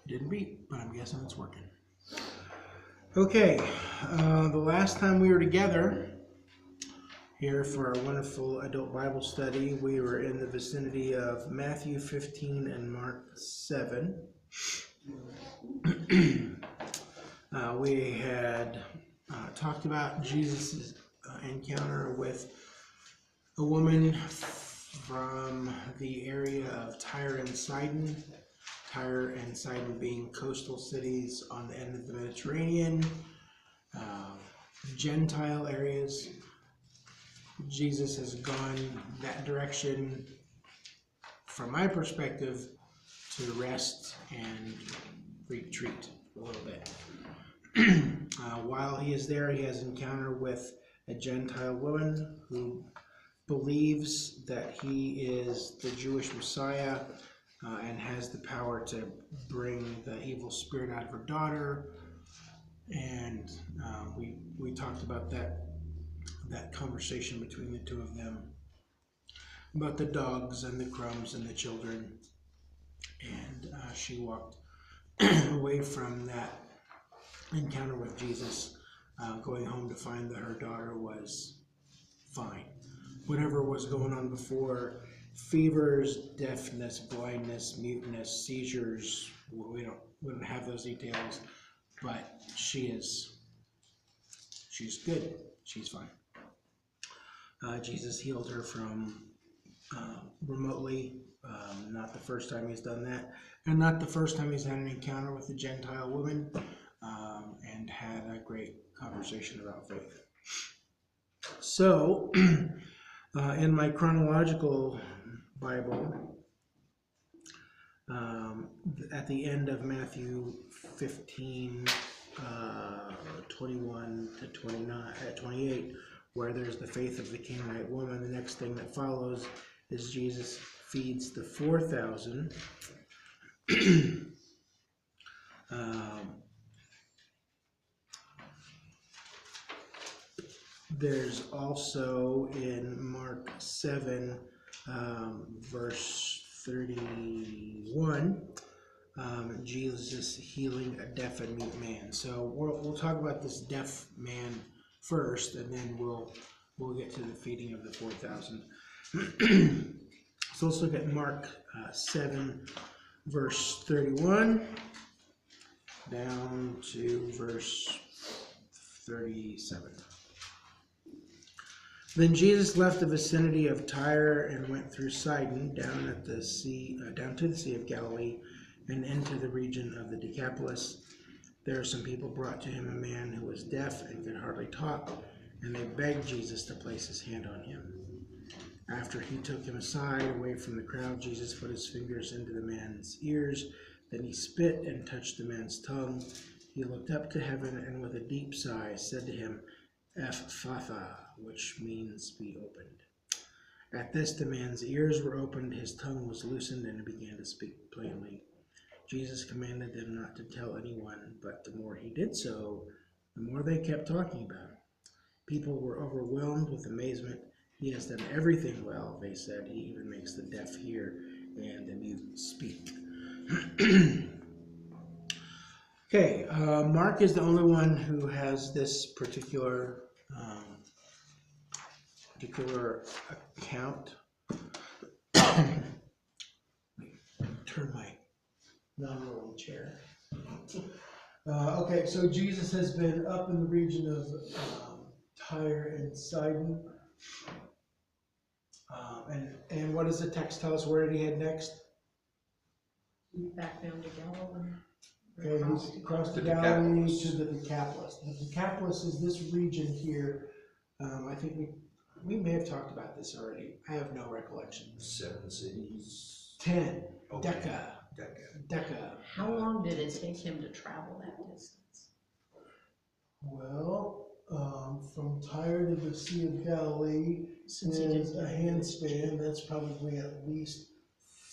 Didn't beep, but I'm guessing it's working. Okay, the last time we were together here for our wonderful adult Bible study, we were in the vicinity of Matthew 15 and Mark 7. We had talked about Jesus' encounter with a woman from the area of Tyre and Sidon. Tyre and Sidon being coastal cities on the end of the Mediterranean, Gentile areas. Jesus has gone that direction, from my perspective, to rest and retreat a little bit. While he is there, he has an encounter with a Gentile woman who believes that he is the Jewish Messiah and has the power to bring the evil spirit out of her daughter. And we talked about that conversation between the two of them, about the dogs and the crumbs and the children. And she walked away from that encounter with Jesus, going home to find that her daughter was fine. Whatever was going on before, fevers, deafness, blindness, muteness, seizures, we don't have those details, but she's good. She's fine. Jesus healed her from remotely. Not the first time he's done that, and not the first time he's had an encounter with a Gentile woman, and had a great conversation about faith. So, in my chronological Bible, at the end of Matthew 15, 21 to 28, where there's the faith of the Canaanite woman, the next thing that follows is Jesus feeds the 4,000. There's also in Mark 7, verse 31, Jesus healing a deaf and mute man. So we'll talk about this deaf man first, and then we'll get to the feeding of the 4,000. So let's look at Mark 7, verse 31, down to verse 37. Then Jesus left the vicinity of Tyre and went through Sidon down to the Sea of Galilee and into the region of the Decapolis. There some people brought to him a man who was deaf and could hardly talk, and they begged Jesus to place his hand on him. After he took him aside, away from the crowd, Jesus put his fingers into the man's ears. Then he spit and touched the man's tongue. He looked up to heaven and with a deep sigh said to him, Ephphatha, which means be opened. At this the man's ears were opened, his tongue was loosened, and he began to speak plainly. Jesus commanded them not to tell anyone, but the more he did so, the more they kept talking about it. People were overwhelmed with amazement. He has done everything well, they said. He even makes the deaf hear and the mute speak. Okay, Mark is the only one who has this particular account. Turn my non-rolling chair. Okay, so Jesus has been up in the region of Tyre and Sidon. And what does the text tell us? Where did he head next? Back down to Galilee. Okay, he's across the Galilee to the Decapolis. The Decapolis is this region here. I think we may have talked about this already. I have no recollection. 7 cities. 10. Okay. Deca. How long did it take him to travel that distance? Well, from Tyre to the Sea of Galilee is a handspan. That's probably at least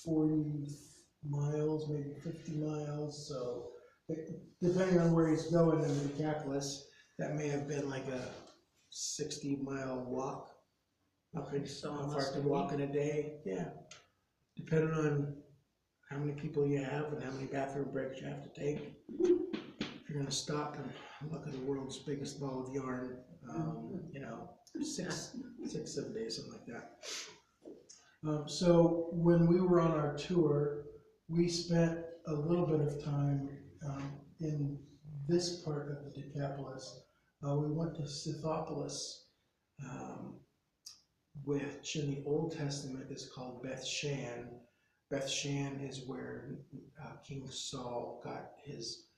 40 miles, maybe 50 miles. So, depending on where he's going in the Decapolis, that may have been like a 60-mile walk. How far to walk in a day? Yeah, depending on how many people you have and how many bathroom breaks you have to take. If you're gonna stop and look at the world's biggest ball of yarn, you know, 7 days, something like that. So when we were on our tour, we spent a little bit of time in this part of the Decapolis. We went to Scythopolis, which in the Old Testament is called Beth Shan. Beth Shan is where King Saul got his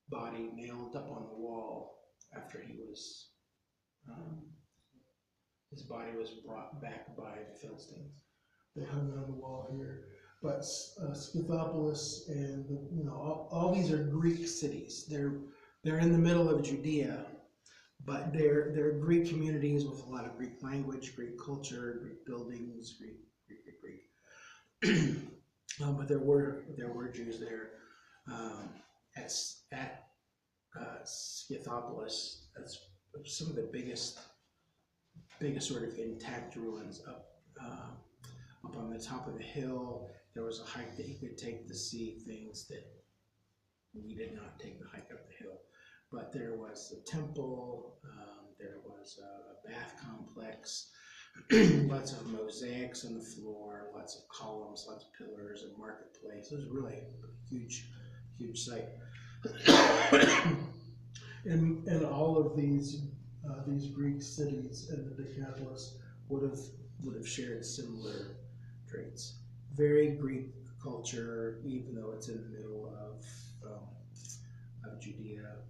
body nailed up on the wall after he was, his body was brought back by the Philistines. They hung it on the wall here. But Scythopolis and all these are Greek cities. They're in the middle of Judea, but they're Greek communities with a lot of Greek language, Greek culture, Greek buildings, Greek. But there were Jews there. At Scythopolis, that's some of the biggest sort of intact ruins up on the top of the hill. There was a hike that you could take to see things that we did not take the hike up the hill. But there was a temple, there was a bath complex, lots of mosaics on the floor, lots of columns, lots of pillars, a marketplace. It was really a huge site. And all of these Greek cities in the Decapolis would have shared similar traits. Very Greek culture, even though it's in the middle of Judea.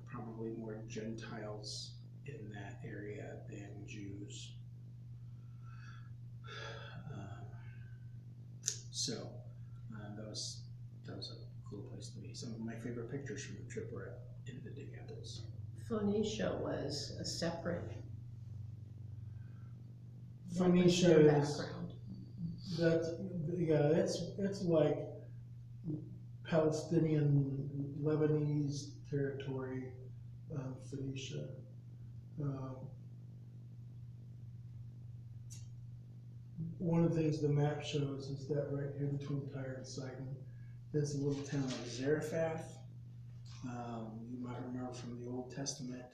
Probably more Gentiles in that area than Jews. So that was a cool place to be. Some of my favorite pictures from the trip were in the Decapolis. Phoenicia was a separate. Phoenicia is background. it's like Palestinian Lebanese territory, Phoenicia. One of the things the map shows is that right here between Tyre and Sidon is a little town of Zarephath. You might remember from the Old Testament.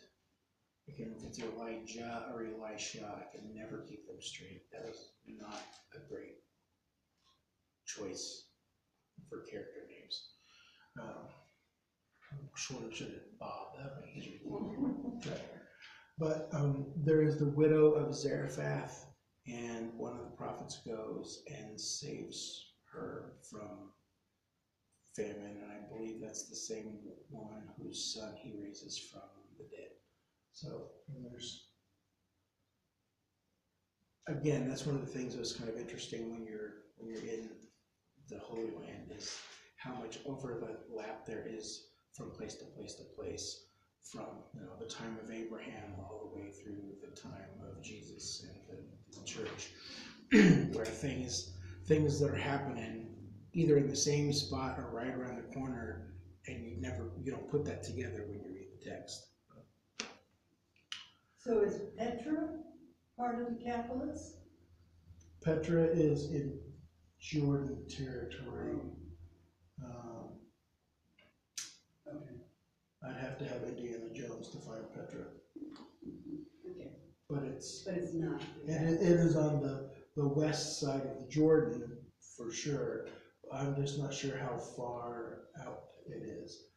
Again, if it's Elijah or Elisha, I can never keep them straight. That is not a great choice for character names. Short should have Bob, that would be easier. But there is the widow of Zarephath, and one of the prophets goes and saves her from famine, and I believe that's the same woman whose son he raises from the dead. So there's, again, that's one of the things that's kind of interesting when you're in the Holy Land, is how much overlap there is from place to place to place, from the time of Abraham all the way through the time of Jesus and the church, where things that are happening either in the same spot or right around the corner, and you don't put that together when you read the text. So is Petra part of Decapolis? Petra is in Jordan territory. Okay. I'd have to have Indiana Jones to find Petra. Okay. But it's not. it is on the west side of the Jordan for sure. I'm just not sure how far out it is.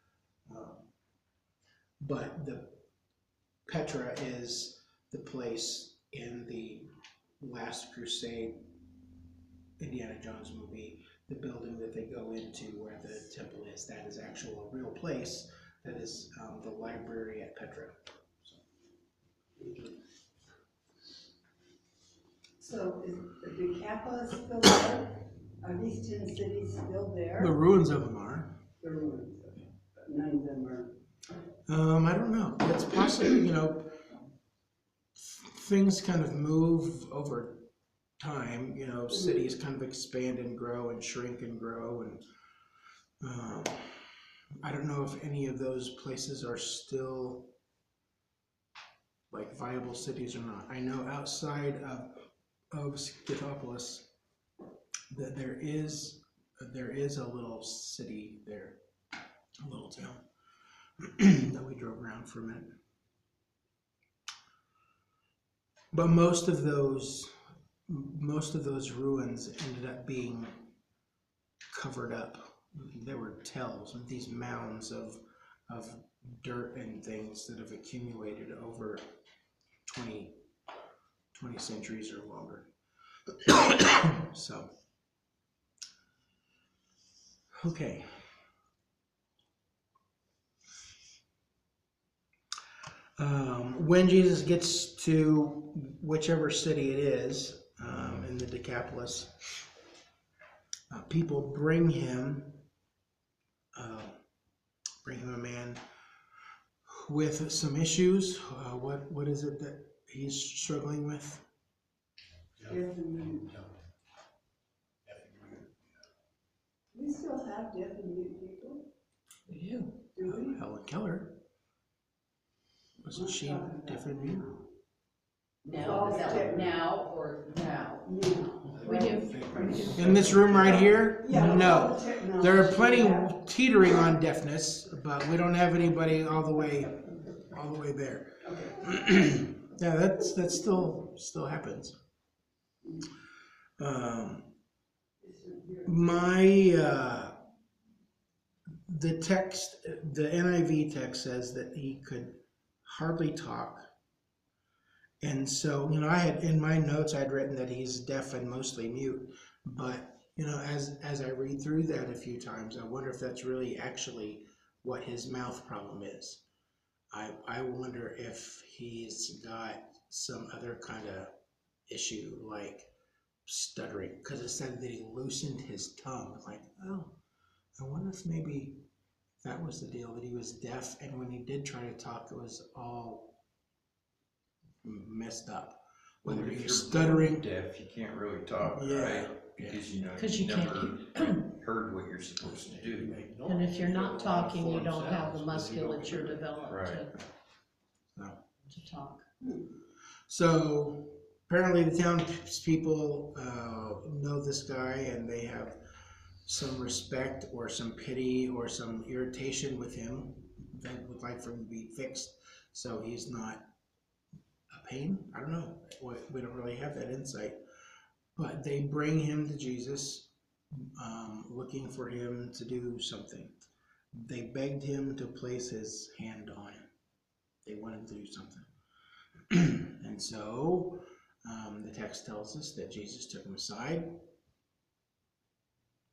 But the Petra is the place in the Last Crusade Indiana Jones movie, the building that they go into where the temple is. That is actual a real place. That is the library at Petra. So is the Decapolis still there? Are these 10 cities still there? The ruins of them are. The ruins, but none of them are. I don't know. It's possibly, things kind of move over time. Cities kind of expand and grow and shrink and grow, and I don't know if any of those places are still like viable cities or not. I know outside of Scythopolis, there is a little city there, a little town that we drove around for a minute. But most of those ruins ended up being covered up. There were tells, these mounds of dirt and things that have accumulated over 20 centuries or longer. So, okay. When Jesus gets to whichever city it is in the Decapolis, people bring him a man with some issues. What is it that he's struggling with? We still have deaf and mute people, We do. do we? Helen Keller. Wasn't she different? Now, is that like now or now? We do. In this room right here? Yeah, with all No. the technology There are plenty we have. teetering on deafness, but we don't have anybody all the way there. Okay. Yeah, that still happens. The text, the NIV text says that he could hardly talk. And so, I had, in my notes, I'd written that he's deaf and mostly mute. But, as I read through that a few times, I wonder if that's really actually what his mouth problem is. I wonder if he's got some other kind of issue, like stuttering, because it said that he loosened his tongue. Like, oh, I wonder if maybe that was the deal, that he was deaf, and when he did try to talk, it was all messed up. Whether Well, he if was you're stuttering. deaf, you can't really talk, Yeah, right? yeah. Because Because you never heard what you're supposed to do. And if you're not talking, you don't have the musculature developed Right. to talk. So apparently the townspeople know this guy, and they have some respect or some pity or some irritation with him. They would like for him to be fixed, so he's not a pain. I don't know. We don't really have that insight. But they bring him to Jesus, looking for him to do something. They begged him to place his hand on him. They wanted to do something. And so the text tells us that Jesus took him aside.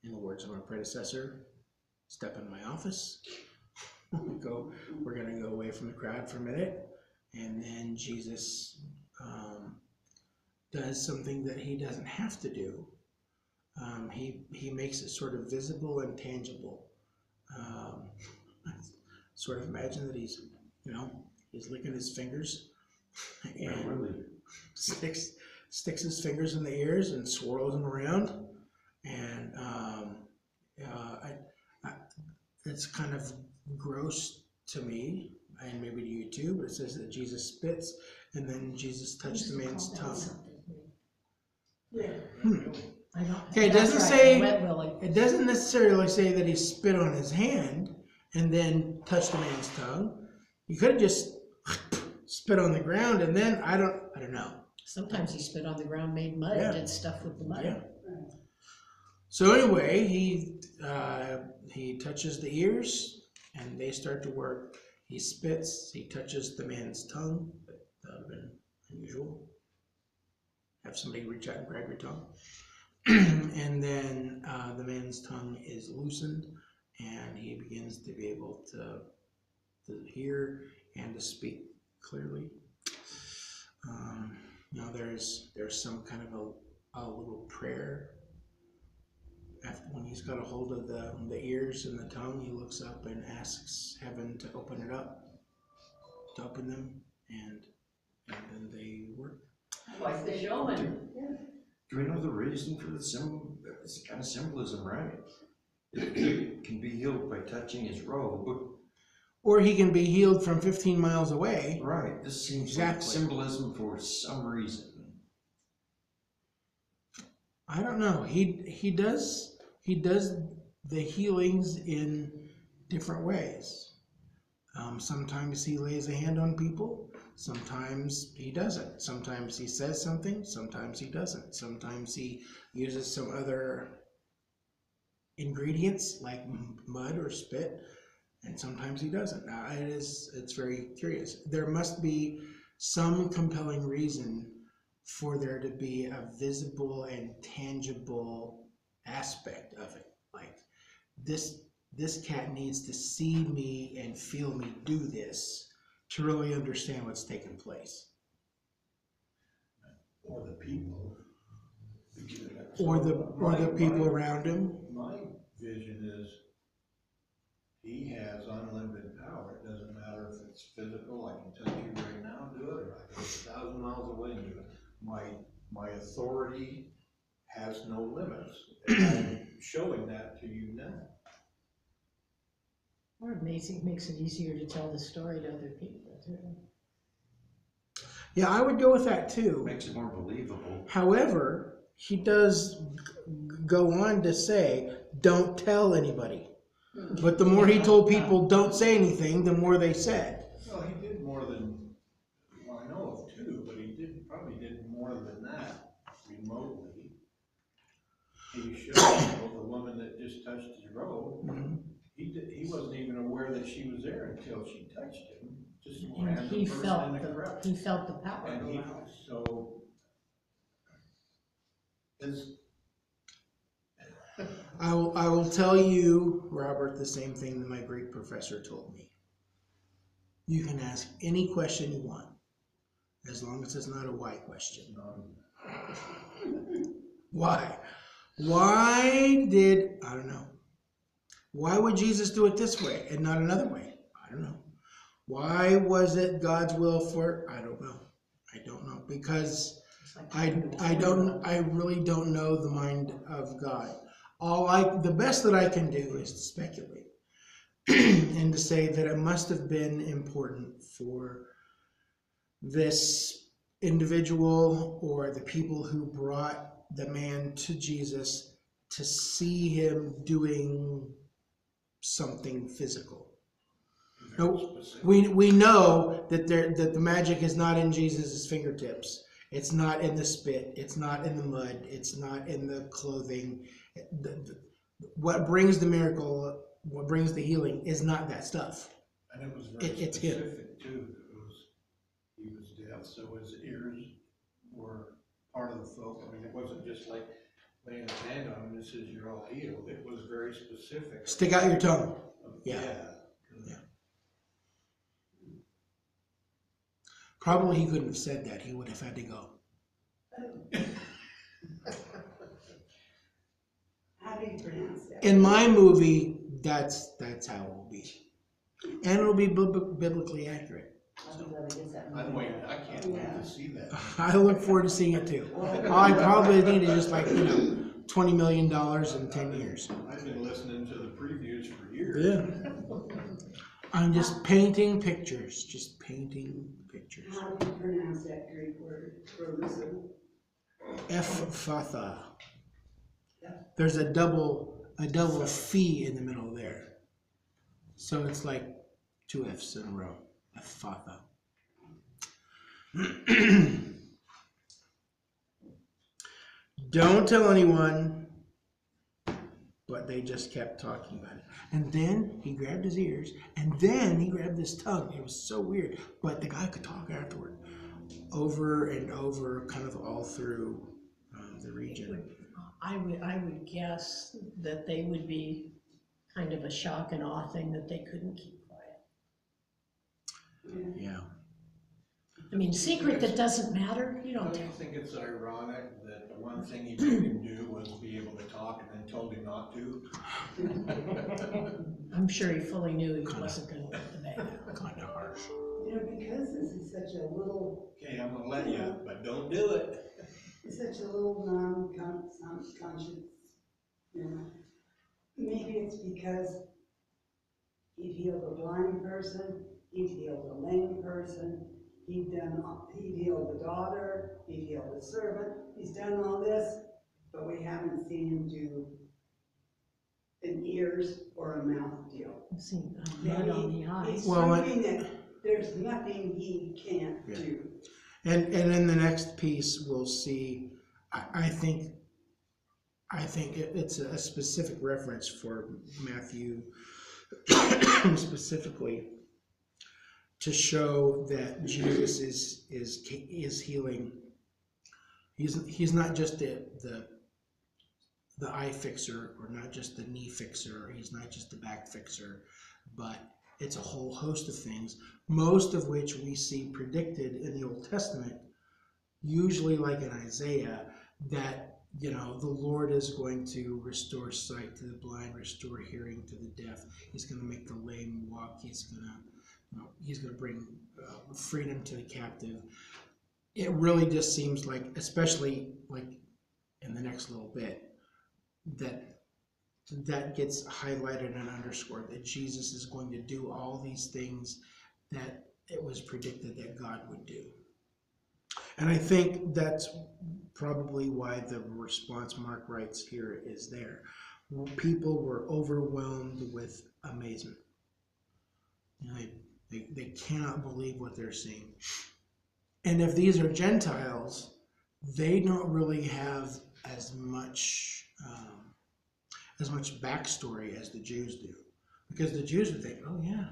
In the words of our predecessor, step in my office. We're going to go away from the crowd for a minute. And then Jesus does something that he doesn't have to do. He makes it sort of visible and tangible. Sort of imagine that he's licking his fingers and sticks his fingers in the ears and swirls them around. And it's kind of gross to me, and maybe to you too, but it says that Jesus spits, and then Jesus touched the man's tongue. Yeah. Okay, it doesn't say, it doesn't necessarily say that he spit on his hand and then touched the man's tongue. You could have just spit on the ground, and then I don't know. Sometimes he spit on the ground, made mud, Yeah. did stuff with the mud. Yeah. So anyway, he touches the ears, and they start to work. He spits. He touches the man's tongue. That would have been unusual. Have somebody reach out and grab your tongue. And then the man's tongue is loosened, and he begins to be able to hear and to speak clearly. There's some kind of a little prayer. When he's got a hold of the ears and the tongue, he looks up and asks heaven to open it up, to open them, and then they work. Quite the showman. Do we know the reason for the symbol? It's kind of symbolism, right? It can be healed by touching his robe. Or he can be healed from 15 miles away. Right, this seems Exactly. like symbolism for some reason. I don't know. He does the healings in different ways. Sometimes he lays a hand on people. Sometimes he doesn't. Sometimes he says something. Sometimes he doesn't. Sometimes he uses some other ingredients like mud or spit, and sometimes he doesn't. It's very curious. There must be some compelling reason for there to be a visible and tangible aspect of it. Like this cat needs to see me and feel me do this to really understand what's taking place. Or the people. Or the people around him. My vision is he has unlimited power. It doesn't matter if it's physical, I can touch you right now, do it, or I can go 1,000 miles away and do it. My authority has no limits. And I'm showing that to you now. Or amazing, makes it easier to tell the story to other people too. Yeah, I would go with that too. Makes it more believable. However, he does go on to say, don't tell anybody. But the more he told people don't say anything, the more they said. Well, he did more than, well, I know of two, but he probably did more than that remotely. He showed the woman that just touched his robe. Mhm. He wasn't even aware that she was there until she touched him. Just a And random he person felt in the crowd. he felt the power. And go out. I will tell you, Robert, the same thing that my Greek professor told me. You can ask any question you want, as long as it's not a why question. Why? I don't know. Why would Jesus do it this way and not another way? I don't know. Why was it God's will for, I don't know. Because I really don't know the mind of God. The best that I can do is to speculate and to say that it must have been important for this individual or the people who brought the man to Jesus to see him doing something physical. No, we know that the magic is not in Jesus' fingertips. It's not in the spit. It's not in the mud. It's not in the clothing. What brings the miracle, what brings the healing, is not that stuff. And it was very It's him. specific too. He was deaf, so his ears were part of the folk. I mean, it wasn't just like laying a hand on him and says you're all healed. It was very specific. Stick out your tongue. Yeah. Probably he couldn't have said that. He would have had to go. How do you pronounce that? In my movie, that's how it will be. And it'll be biblically accurate. I'm waiting, I can't wait to see that. I look forward to seeing it too. I probably needed just $20 million in 10 years. I've been listening to the previews for years. Yeah. I'm just painting pictures. How do you pronounce that Greek word, frozen? Ephatha. There's a double phi in the middle there. So it's like two F's in a row. Ephatha. Don't tell anyone, but they just kept talking about it. And then he grabbed his ears, and then he grabbed his tongue. It was so weird, but the guy could talk afterward, over and over, kind of all through the region. I would guess that they would be kind of a shock and awe thing that they couldn't keep quiet. Yeah. I mean, secret that doesn't matter, you don't Don't tell. you think it's ironic that the one thing he made him do was be able to talk and then told him not to? I'm sure he fully knew he wasn't gonna let the bag out. Kind of harsh. You know, because this is such a little, Okay, I'm gonna let you, but don't do it. it's such a little non-conscious, you know. Maybe it's because he'd healed a blind person, he'd healed a lame person, he'd healed the daughter, he'd healed the servant, he's done all this, but we haven't seen him do an ears or a mouth deal. See, mud on the eyes. He's Well, proving that there's nothing he can't Yeah. do. And in the next piece, we'll see, I think it's a specific reference for Matthew specifically to show that Jesus is healing. He's not just the eye fixer, or not just the knee fixer, or he's not just the back fixer, but it's a whole host of things, most of which we see predicted in the Old Testament, usually like in Isaiah, that, you know, the Lord is going to restore sight to the blind, restore hearing to the deaf. He's going to make the lame walk. He's going to bring freedom to the captive. It really just seems like, especially like in the next little bit, that gets highlighted and underscored, that Jesus is going to do all these things that it was predicted that God would do. And I think that's probably why the response Mark writes here is there. People were overwhelmed with amazement. You know, they cannot believe what they're seeing. And if these are Gentiles, they don't really have as much backstory as the Jews do. Because the Jews would think, oh yeah,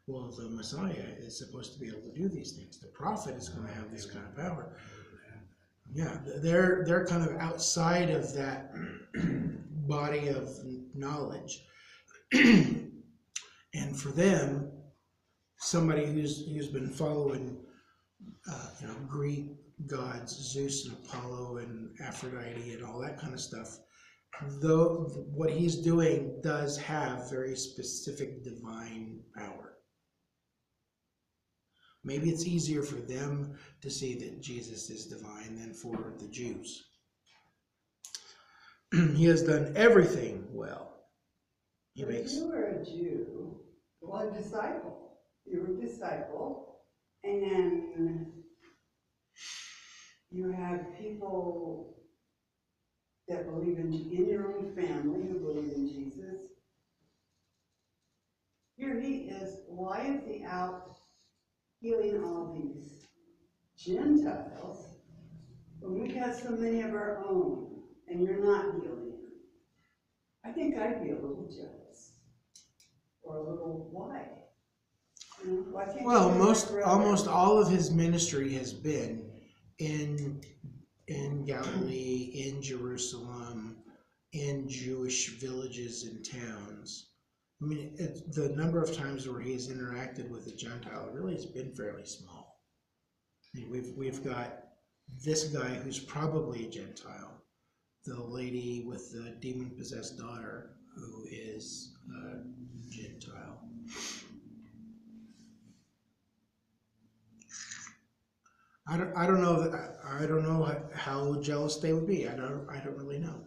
well, the Messiah is supposed to be able to do these things. The prophet is going to have this kind of power. Yeah, they're kind of outside of that body of knowledge. And for them, somebody who's been following Greek gods, Zeus and Apollo and Aphrodite and all that kind of stuff, though what he's doing does have very specific divine power. Maybe it's easier for them to see that Jesus is divine than for the Jews. He has done everything well. He If makes... you were a Jew, well, a disciple, you were a disciple, and you have people that believe in your own family who believe in Jesus. Here he is. Why is he out healing all these Gentiles when we have so many of our own and you're not healing them? I think I'd be a little jealous, or a little why. You know, why can't Well, you do like brother? almost all of his ministry has been in Galilee, in Jerusalem, in Jewish villages and towns. I mean, the number of times where he's interacted with a Gentile really has been fairly small. I mean, we've got this guy who's probably a Gentile, the lady with the demon-possessed daughter who is a Gentile. I don't know how jealous they would be. I don't really know.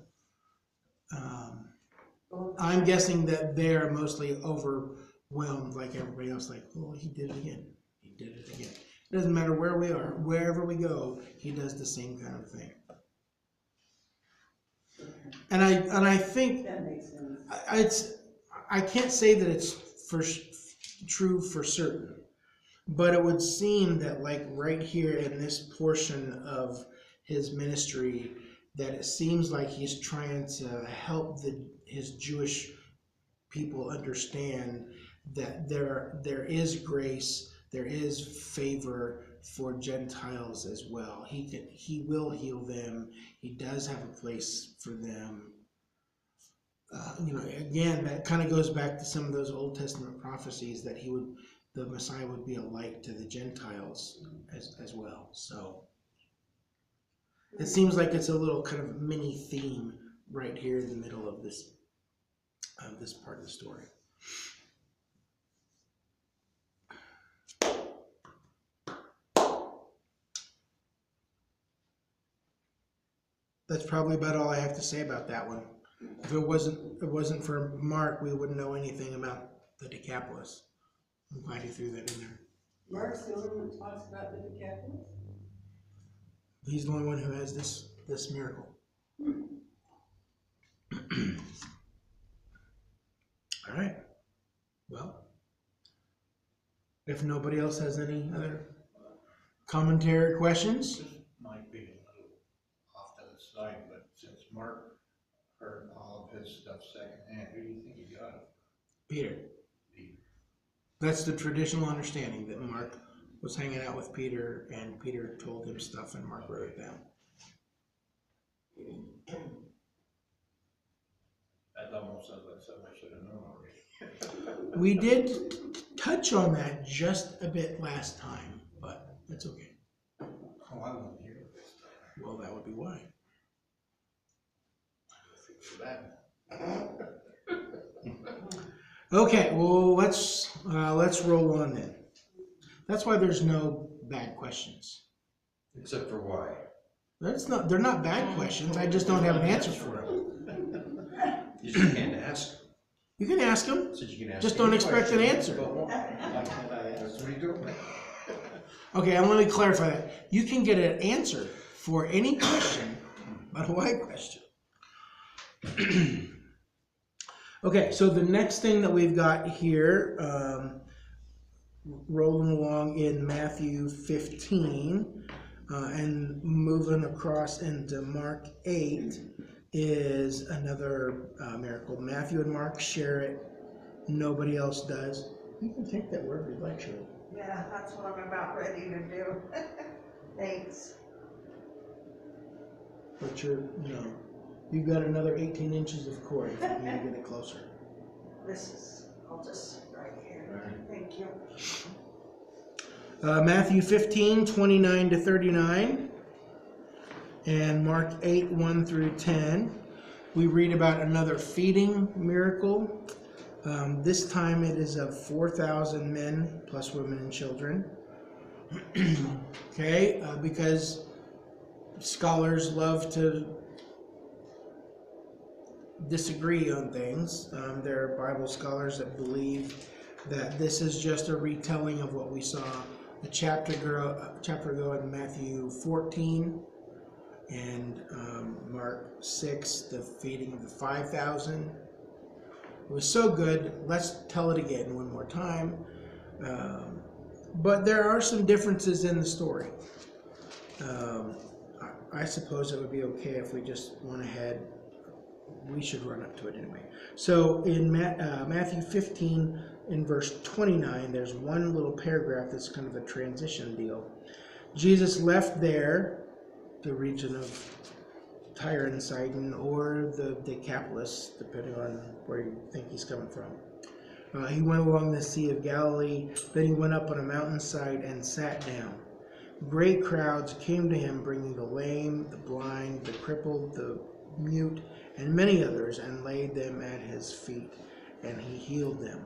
I'm guessing that they're mostly overwhelmed like everybody else, like, oh, he did it again. He did it again. It doesn't matter where we are, wherever we go, he does the same kind of thing. And I think That makes sense. I can't say that it's true for certain, but it would seem that, like, right here in this portion of his ministry, that it seems like he's trying to help his Jewish people understand that there is grace, there is favor for Gentiles as well. He will heal them. He does have a place for them. Again, that kind of goes back to some of those Old Testament prophecies that the Messiah would be a light to the Gentiles as well. So it seems like it's a little kind of mini theme right here in the middle of this part of the story. That's probably about all I have to say about that one. If it wasn't for Mark, we wouldn't know anything about the Decapolis. I'm glad he threw that in there. Mark's the only one that talks about the Decapolis? He's the only one who has this miracle. If nobody else has any other commentary, questions? This might be a little off to the side, but since Mark heard all of his stuff secondhand, who do you think he got it? Peter. Peter. That's the traditional understanding, that Mark was hanging out with Peter and Peter told him stuff and Mark wrote it down. That almost sounds like something I should have known already. We did touch on that just a bit last time, but that's okay. Oh, I wasn't here this time. Well, that would be why. For that. Okay, well, let's roll on then. That's why there's no bad questions. Except for why? They're not bad questions, I just don't have an answer for them. You just can't ask. You can ask them, Said you can ask. just don't any expect an question answer. but one. Why can't I ask? That's what he told me. Okay, let me clarify that. You can get an answer for any question, but a why question. Okay, so the next thing that we've got here, rolling along in Matthew 15 and moving across into Mark 8 is another miracle. Matthew and Mark share it. Nobody else does. You can take that wherever you'd like, Shirley. Yeah, that's what I'm about ready to do. Thanks. But you've got another 18 inches of cord if you need to get it closer. I'll just sit right here. Thank you. Matthew 15, 29 to 39, and Mark 8, 1 through 10. We read about another feeding miracle. This time it is of 4,000 men plus women and children. Okay, because scholars love to disagree on things. There are Bible scholars that believe that this is just a retelling of what we saw a chapter ago in Matthew 14 and Mark 6, the feeding of the 5,000. It was so good, let's tell it again one more time. But there are some differences in the story. I suppose it would be okay if we just went ahead. We should run up to it anyway. So in Matthew 15, in verse 29, there's one little paragraph that's kind of a transition deal. Jesus left there, the region of Tyre and Sidon, or the Decapolis, depending on where you think he's coming from. He went along the Sea of Galilee, then he went up on a mountainside and sat down. Great crowds came to him, bringing the lame, the blind, the crippled, the mute, and many others, and laid them at his feet, and he healed them.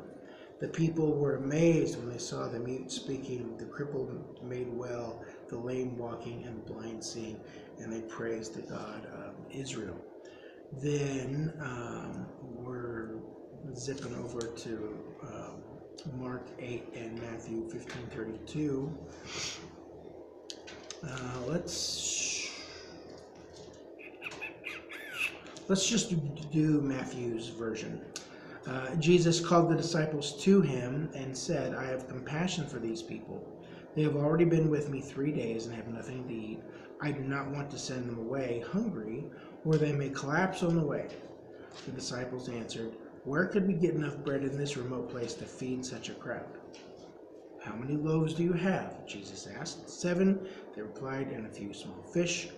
The people were amazed when they saw the mute speaking, the crippled made well, the lame walking, and the blind seeing, and they praised the God of Israel. Then we're zipping over to Mark 8 and Matthew 15:32. Let's just do Matthew's version. Jesus called the disciples to him and said, I have compassion for these people. They have already been with me 3 days and have nothing to eat. I do not want to send them away hungry, or they may collapse on the way. The disciples answered, where could we get enough bread in this remote place to feed such a crowd? How many loaves do you have? Jesus asked. 7, they replied, and a few small fish.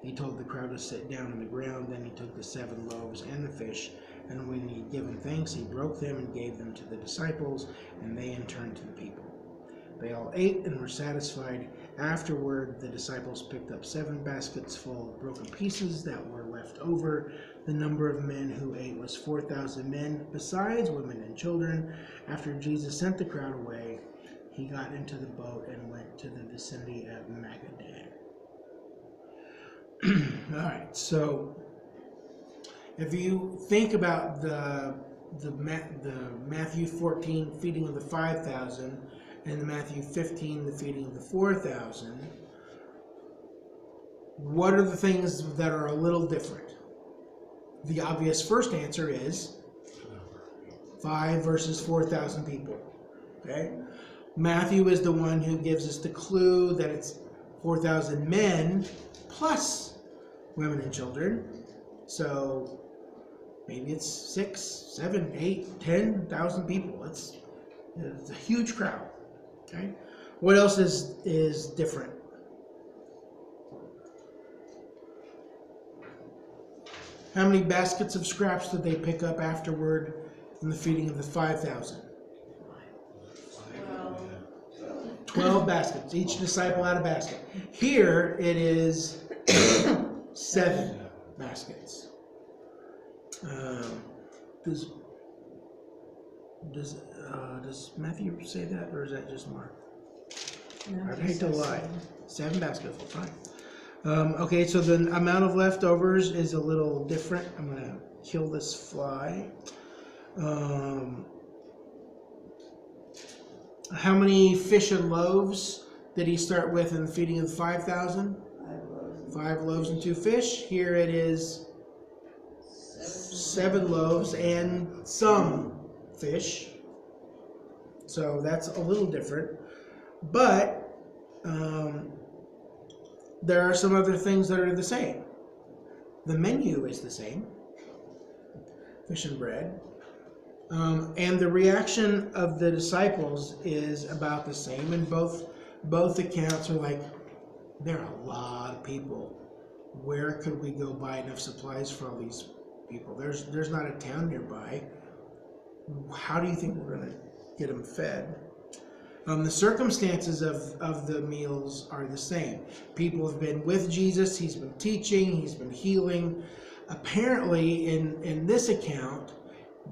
He told the crowd to sit down on the ground. Then he took the 7 loaves and the fish, and when he had given thanks, he broke them and gave them to the disciples, and they in turn to the people. They all ate and were satisfied. Afterward, the disciples picked up 7 baskets full of broken pieces that were left over. The number of men who ate was 4,000 men, besides women and children. After Jesus sent the crowd away, he got into the boat and went to the vicinity of Magadan. All right, so if you think about the Matthew 14 feeding of the 5,000 and the Matthew 15 the feeding of the 4,000, what are the things that are a little different? The obvious first answer is 5 versus 4,000 people. Okay, Matthew is the one who gives us the clue that it's 4,000 men plus women and children. So maybe it's 6, 7, 8, 10,000 people. It's a huge crowd. Okay. What else is different? How many baskets of scraps did they pick up afterward in the feeding of the 5,000? 12 baskets. Each disciple had a basket. Here it is 7 baskets. Does Matthew say that, or is that just Mark? I'd hate to lie. 7 baskets, fine. Okay, so the amount of leftovers is a little different. I'm gonna kill this fly. How many fish and loaves did he start with in the feeding of the 5,000? 5 loaves and 2 fish. Here it is 7 loaves and some fish. So that's a little different. But there are some other things that are the same. The menu is the same. Fish and bread. And the reaction of the disciples is about the same. And both accounts are like, there are a lot of people. Where could we go buy enough supplies for all these people? There's not a town nearby. How do you think we're going to get them fed? The circumstances of the meals are the same. People have been with Jesus. He's been teaching. He's been healing. Apparently, in this account,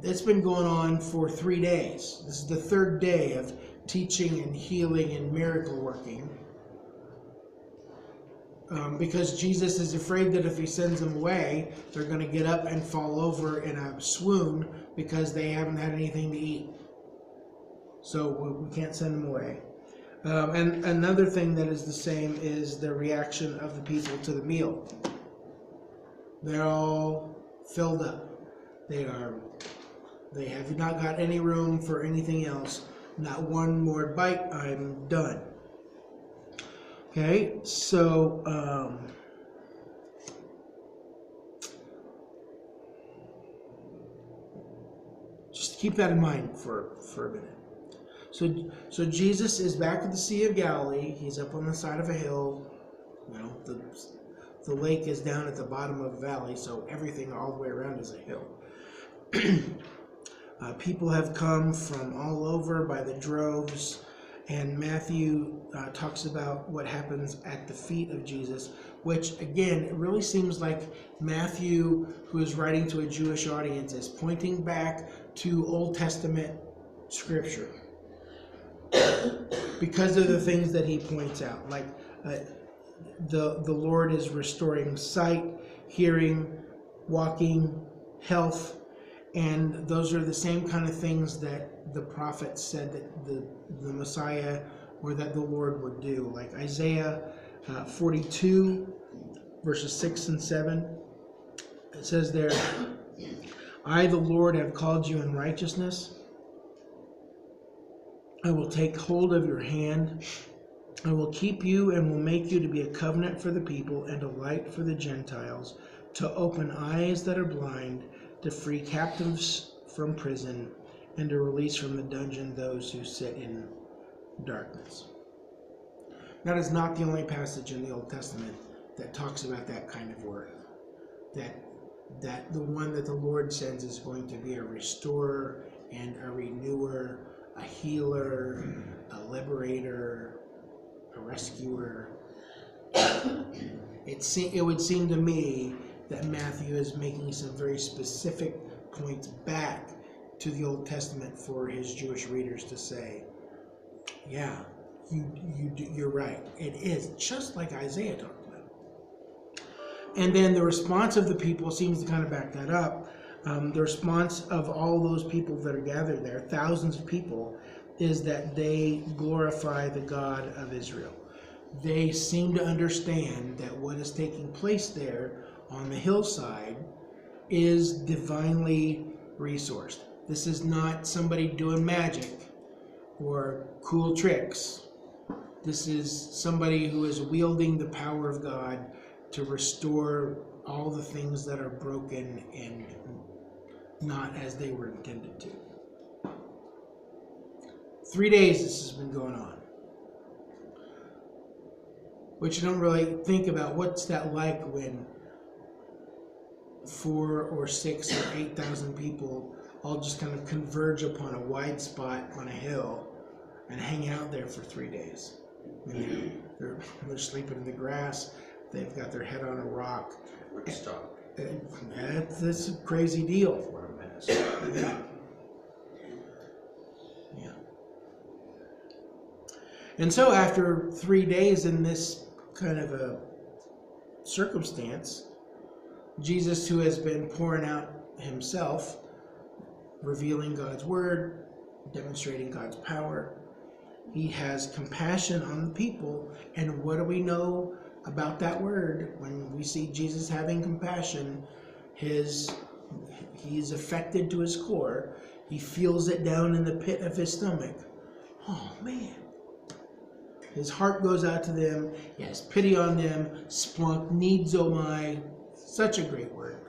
it's been going on for 3 days. This is the 3rd day of teaching and healing and miracle working. Because Jesus is afraid that if he sends them away, they're going to get up and fall over in a swoon because they haven't had anything to eat. So we can't send them away. And another thing that is the same is the reaction of the people to the meal. They're all filled up. They have not got any room for anything else. Not one more bite, I'm done. Okay, so just keep that in mind for a minute. So Jesus is back at the Sea of Galilee. He's up on the side of a hill. You know, the lake is down at the bottom of a valley, so everything all the way around is a hill. People have come from all over by the droves, and Matthew talks about what happens at the feet of Jesus, which again, it really seems like Matthew, who is writing to a Jewish audience, is pointing back to Old Testament scripture because of the things that he points out, like the Lord is restoring sight, hearing, walking, health. And those are the same kind of things that the prophets said that the Messiah or that the Lord would do. Like Isaiah 42, verses 6 and 7. It says there, I, the Lord, have called you in righteousness. I will take hold of your hand. I will keep you and will make you to be a covenant for the people and a light for the Gentiles, to open eyes that are blind, to free captives from prison, and to release from the dungeon those who sit in darkness. That is not the only passage in the Old Testament that talks about that kind of work. That the one that the Lord sends is going to be a restorer and a renewer, a healer, a liberator, a rescuer. It would seem to me that Matthew is making some very specific points back to the Old Testament for his Jewish readers to say, yeah, you're right. It is just like Isaiah talked about. And then the response of the people seems to kind of back that up. The response of all those people that are gathered there, thousands of people, is that they glorify the God of Israel. They seem to understand that what is taking place there on the hillside is divinely resourced. This is not somebody doing magic or cool tricks. This is somebody who is wielding the power of God to restore all the things that are broken and not as they were intended to. 3 days this has been going on. Which you don't really think about what's that like when 4 or 6 or 8,000 people all just kind of converge upon a wide spot on a hill and hang out there for 3 days. They're sleeping in the grass. They've got their head on a rock. Woodstock. That's a crazy deal. What a mess. Yeah. Yeah. And so after 3 days in this kind of a circumstance, Jesus, who has been pouring out himself, revealing God's word, demonstrating God's power, he has compassion on the people. And what do we know about that word? When we see Jesus having compassion, he's affected to his core. He feels it down in the pit of his stomach. Oh man. His heart goes out to them. He has pity on them. Splanchnizomai. Such a great word.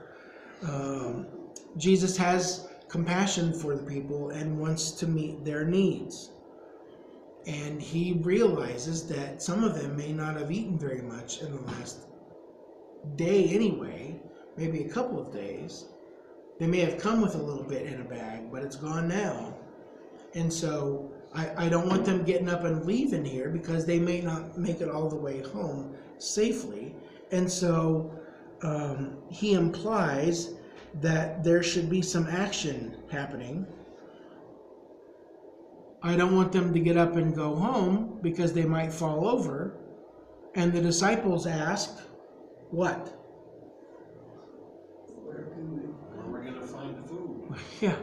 Jesus has compassion for the people and wants to meet their needs. And he realizes that some of them may not have eaten very much in the last day anyway, maybe a couple of days. They may have come with a little bit in a bag, but it's gone now. And so I don't want them getting up and leaving here because they may not make it all the way home safely. And so he implies that there should be some action happening. I don't want them to get up and go home because they might fall over. And the disciples ask, what? Where are we gonna find the food? Yeah.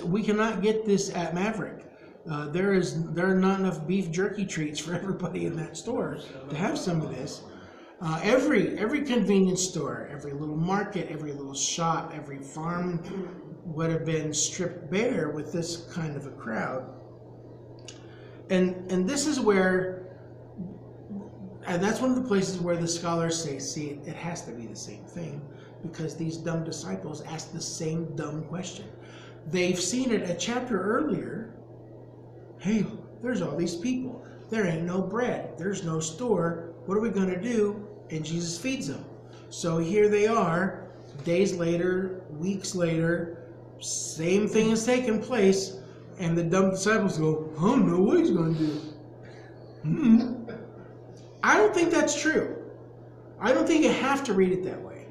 We cannot get this at Maverick. There are not enough beef jerky treats for everybody in that store to have some of this. Every convenience store, every little market, every little shop, every farm would have been stripped bare with this kind of a crowd. And this is where, and that's one of the places where the scholars say, see, it has to be the same thing, because these dumb disciples asked the same dumb question. They've seen it a chapter earlier. Hey, there's all these people. There ain't no bread. There's no store. What are we going to do? And Jesus feeds them. So here they are, days later, weeks later, same thing has taken place, and the dumb disciples go, I don't know what he's going to do. I don't think that's true. I don't think you have to read it that way.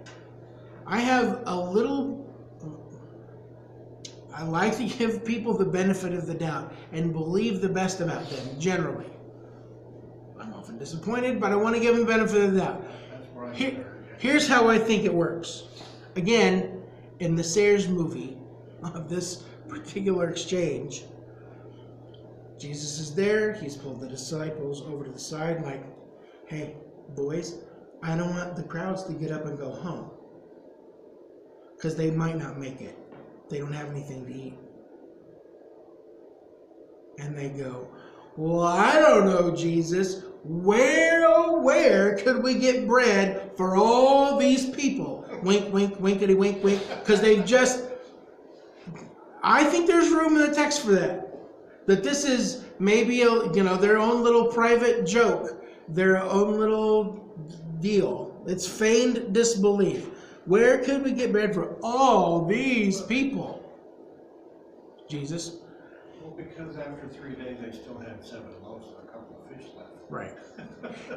I like to give people the benefit of the doubt and believe the best about them, generally. I'm often disappointed, but I want to give them the benefit of the doubt. Here's how I think it works. Again, in the Sayers movie of this particular exchange, Jesus is there. He's pulled the disciples over to the side like, hey, boys, I don't want the crowds to get up and go home because they might not make it. They don't have anything to eat. And they go, well, I don't know, Jesus. Where could we get bread for all these people? Wink, wink, winkety, wink, wink. Because they've just... I think there's room in the text for that. That this is maybe their own little private joke. Their own little deal. It's feigned disbelief. Where could we get bread for all these people? Jesus? Well, because after 3 days, they still had 7 loaves and a couple of fish left. Right.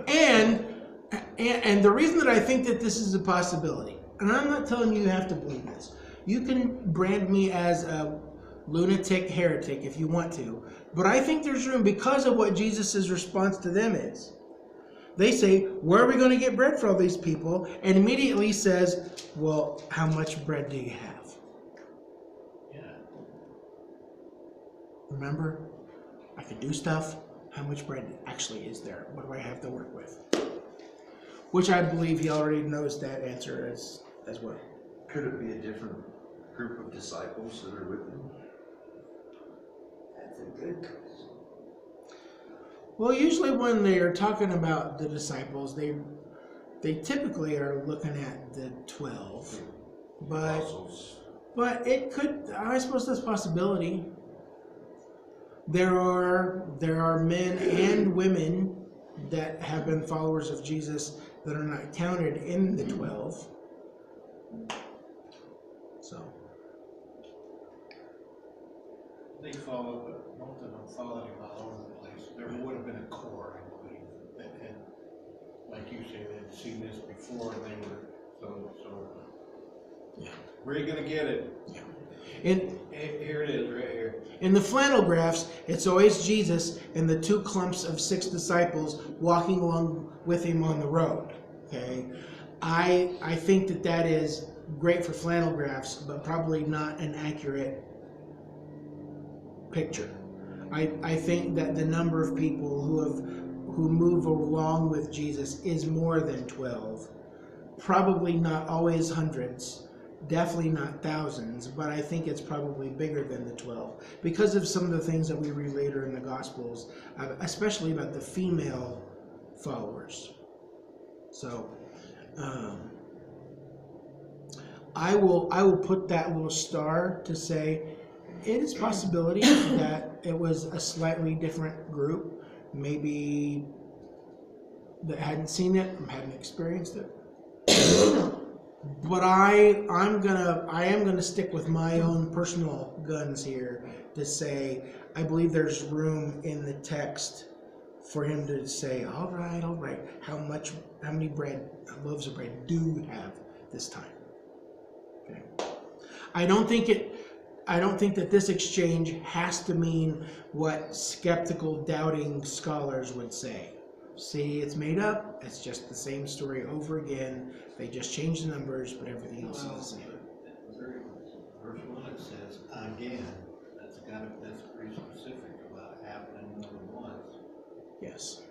And the reason that I think that this is a possibility, and I'm not telling you have to believe this. You can brand me as a lunatic heretic if you want to. But I think there's room because of what Jesus' response to them is. They say, where are we going to get bread for all these people? And immediately says, well, how much bread do you have? Yeah. Remember, I can do stuff. How much bread actually is there? What do I have to work with? Which I believe he already knows that answer as well. Could it be a different group of disciples that are with him? That's a good question. Well, usually when they are talking about the disciples, they typically are looking at the 12, but Apostles. it could. I suppose there's possibility. There are men and women that have been followers of Jesus that are not counted in the 12. So They followed, but most of them followed him all over the place. There would have been a core, I believe, that had, like you say, they'd seen this before and they were, so. Yeah. Where are you gonna get it? in Here it is, right here. in the flannel graphs, it's always Jesus and the 2 clumps of 6 disciples walking along with him on the road. Okay, I think that is great for flannel graphs, but probably not an accurate picture. I think that the number of people who move along with Jesus is more than 12. Probably not always hundreds, definitely not thousands, but I think it's probably bigger than the 12 because of some of the things that we read later in the Gospels, especially about the female followers. So I will put that little star to say it is possibility that it was a slightly different group, maybe that hadn't seen it, hadn't experienced it. But I am gonna stick with my own personal guns here to say I believe there's room in the text for him to say, all right, how many loaves of bread do we have this time? Okay. I don't think that this exchange has to mean what skeptical, doubting scholars would say. See, it's made up. It's just the same story over again. They just change the numbers, but everything else is the same. Verse 1 it says, again. That's pretty specific about happening more than once. Yes.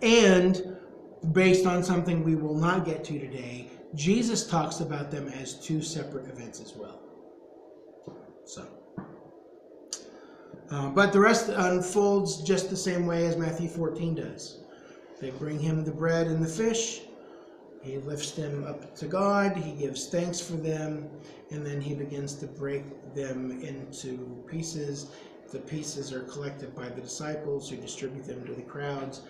And based on something we will not get to today, Jesus talks about them as 2 separate events as well. So, but the rest unfolds just the same way as Matthew 14 does. They bring him the bread and the fish. He lifts them up to God. He gives thanks for them. And then he begins to break them into pieces. The pieces are collected by the disciples who distribute them to the crowds.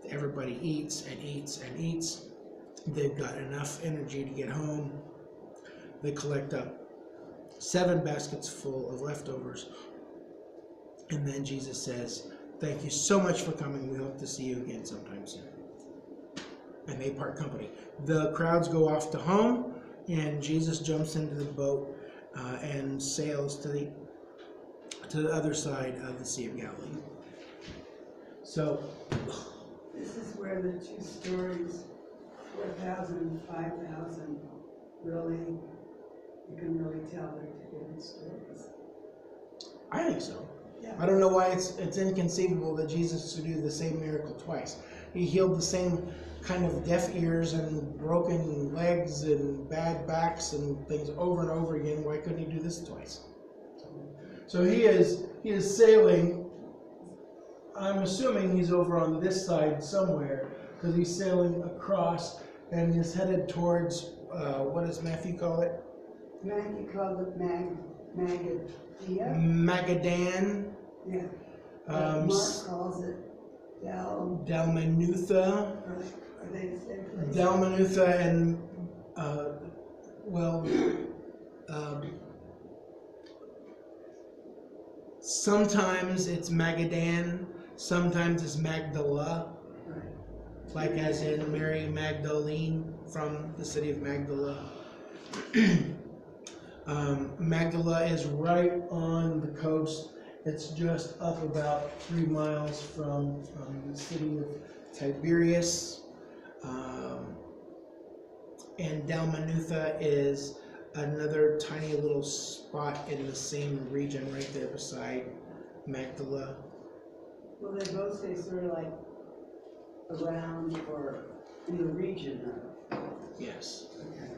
Everybody eats and eats and eats. They've got enough energy to get home. They collect up 7 baskets full of leftovers. And then Jesus says, thank you so much for coming. We hope to see you again sometime soon. And they part company. The crowds go off to home, and Jesus jumps into the boat and sails to the other side of the Sea of Galilee. So, This is where the 2 stories, 4,000 and 5,000, really, you can really tell they're 2 different stories. I think so. Yeah. I don't know why it's inconceivable that Jesus would do the same miracle twice. He healed the same kind of deaf ears and broken legs and bad backs and things over and over again. Why couldn't he do this twice? So he is sailing. I'm assuming he's over on this side somewhere because he's sailing across and is headed towards what does Matthew call it? Matthew called it Magadan. Magadan. Yeah. Um, Mark calls it Dalmanutha. Are they the same place? Dalmanutha and sometimes it's Magadan, sometimes it's Magdala, Right. like as in Mary Magdalene from the city of Magdala. Magdala is right on the coast. It's just up about 3 miles from the city of Tiberias. And Dalmanutha is another tiny little spot in the same region right there beside Magdala. Well, they both say sort of like around or in the region of. Yes. Okay.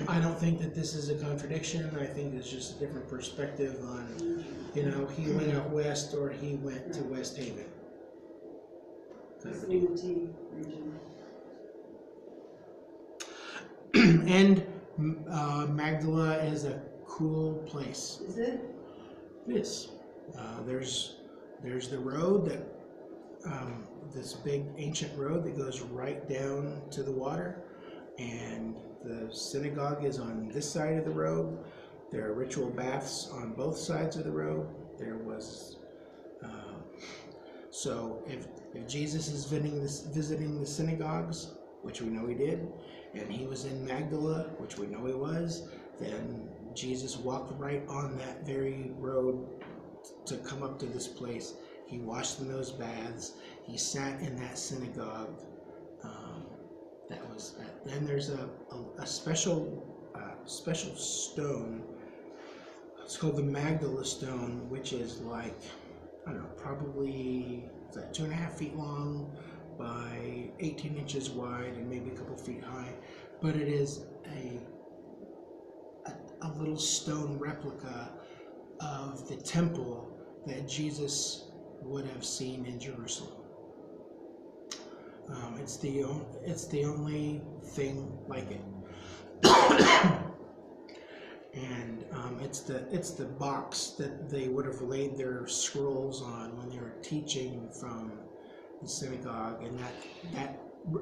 I don't think that this is a contradiction. I think it's just a different perspective on, you know, he went out west or he went to West Haven. Vicinity region. And Magdala is a cool place. Is it? It is. There's the road that this big ancient road that goes right down to the water, and the synagogue is on this side of the road. There are ritual baths on both sides of the road. There was so if Jesus is visiting the synagogues, which we know he did, and he was in Magdala, which we know he was, then Jesus walked right on that very road to come up to this place. He washed in those baths. He sat in that synagogue. Then there's a special stone. It's called the Magdala stone, which is like, I don't know, probably, is that 2.5 feet long by 18 inches wide and maybe a couple feet high. But it is a little stone replica of the temple that Jesus would have seen in Jerusalem. It's the only thing like it, and it's the box that they would have laid their scrolls on when they were teaching from the synagogue, and that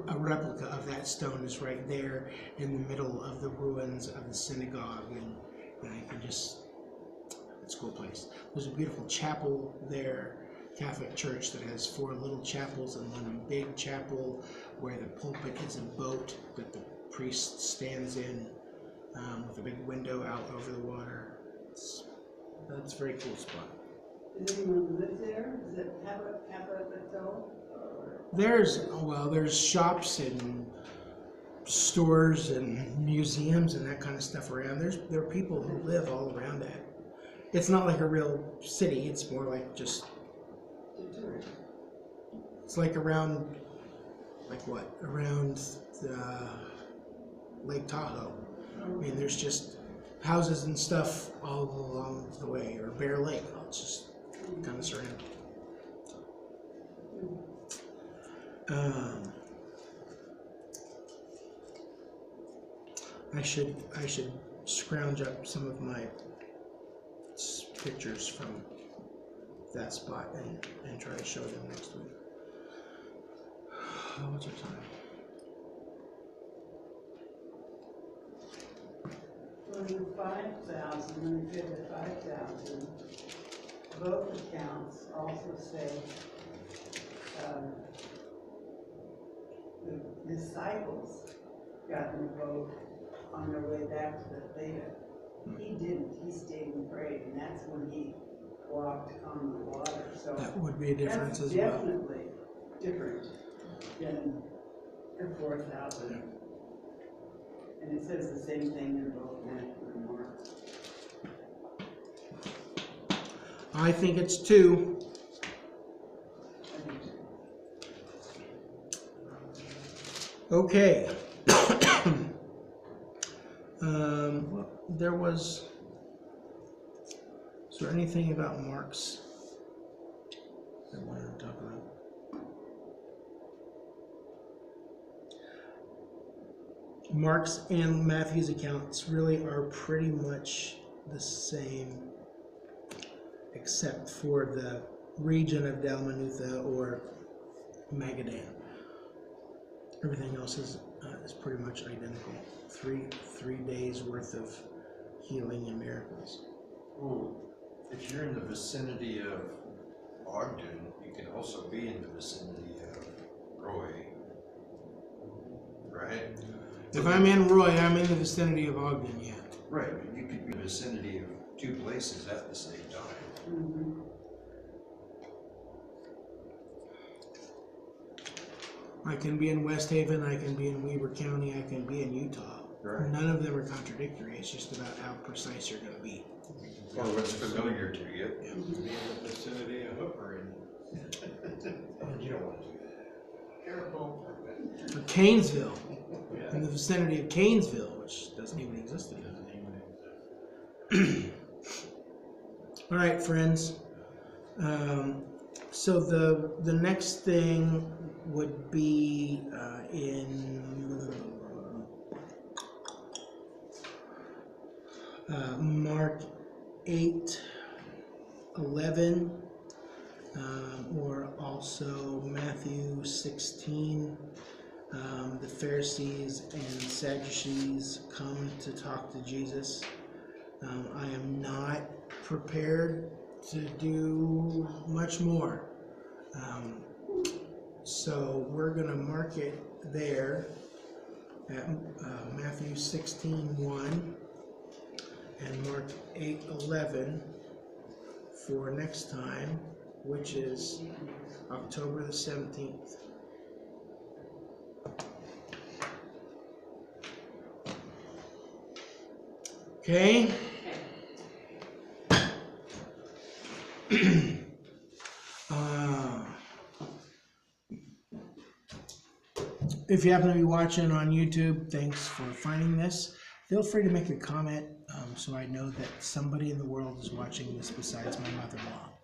a replica of that stone is right there in the middle of the ruins of the synagogue, and I can just, it's a cool place. There's a beautiful chapel there, Catholic church, that has 4 little chapels and one big chapel where the pulpit is a boat that the priest stands in with a big window out over the water. That's a very cool spot. Does anyone live there? Does it have a hotel? There's shops and stores and museums and that kind of stuff around. There are people who live all around that. It's not like a real city. It's more like just, it's like around, like what? Around Lake Tahoe. I mean, there's just houses and stuff all along the way, or Bear Lake. It's just kind of surrounded. I should scrounge up some of my pictures from that spot and try to show them next week. What's our time? Well, the 5,000, when we get to 5,000, both accounts also say the disciples got in the boat on their way back to Bethsaida. He didn't. He stayed and prayed, and that's when he walked on the water. So That would be a difference that's as well. definitely different than the 4,000. And it says the same thing in both Matthew and Mark. I think it's 2. I think Okay. Is there anything about Mark's that I wanted to talk about? Mark's and Matthew's accounts really are pretty much the same, except for the region of Dalmanutha or Magadan. Everything else is pretty much identical. Three days worth of healing and miracles. Well, if you're in the vicinity of Ogden, you can also be in the vicinity of Roy, right? If I'm in Roy, I'm in the vicinity of Ogden, yeah. Right, but you could be in the vicinity of 2 places at the same time. Mm-hmm. I can be in West Haven, I can be in Weber County, I can be in Utah. Right. None of them are contradictory, it's just about how precise you're going to be. Or what's familiar to you. Be in the vicinity of Hooper and You don't want to do that. Careful. Or Canesville, yeah. in the vicinity of Canesville, which doesn't even exist It anymore. doesn't even exist. All right, friends. So the next thing would be in Mark 8:11, or also Matthew 16. The Pharisees and Sadducees come to talk to Jesus. I am not prepared to do much more. So we're going to mark it there at Matthew 16:1 and Mark 8:11 for next time, which is October the 17th. Okay. If you happen to be watching on YouTube, thanks for finding this. Feel free to make a comment so I know that somebody in the world is watching this besides my mother-in-law.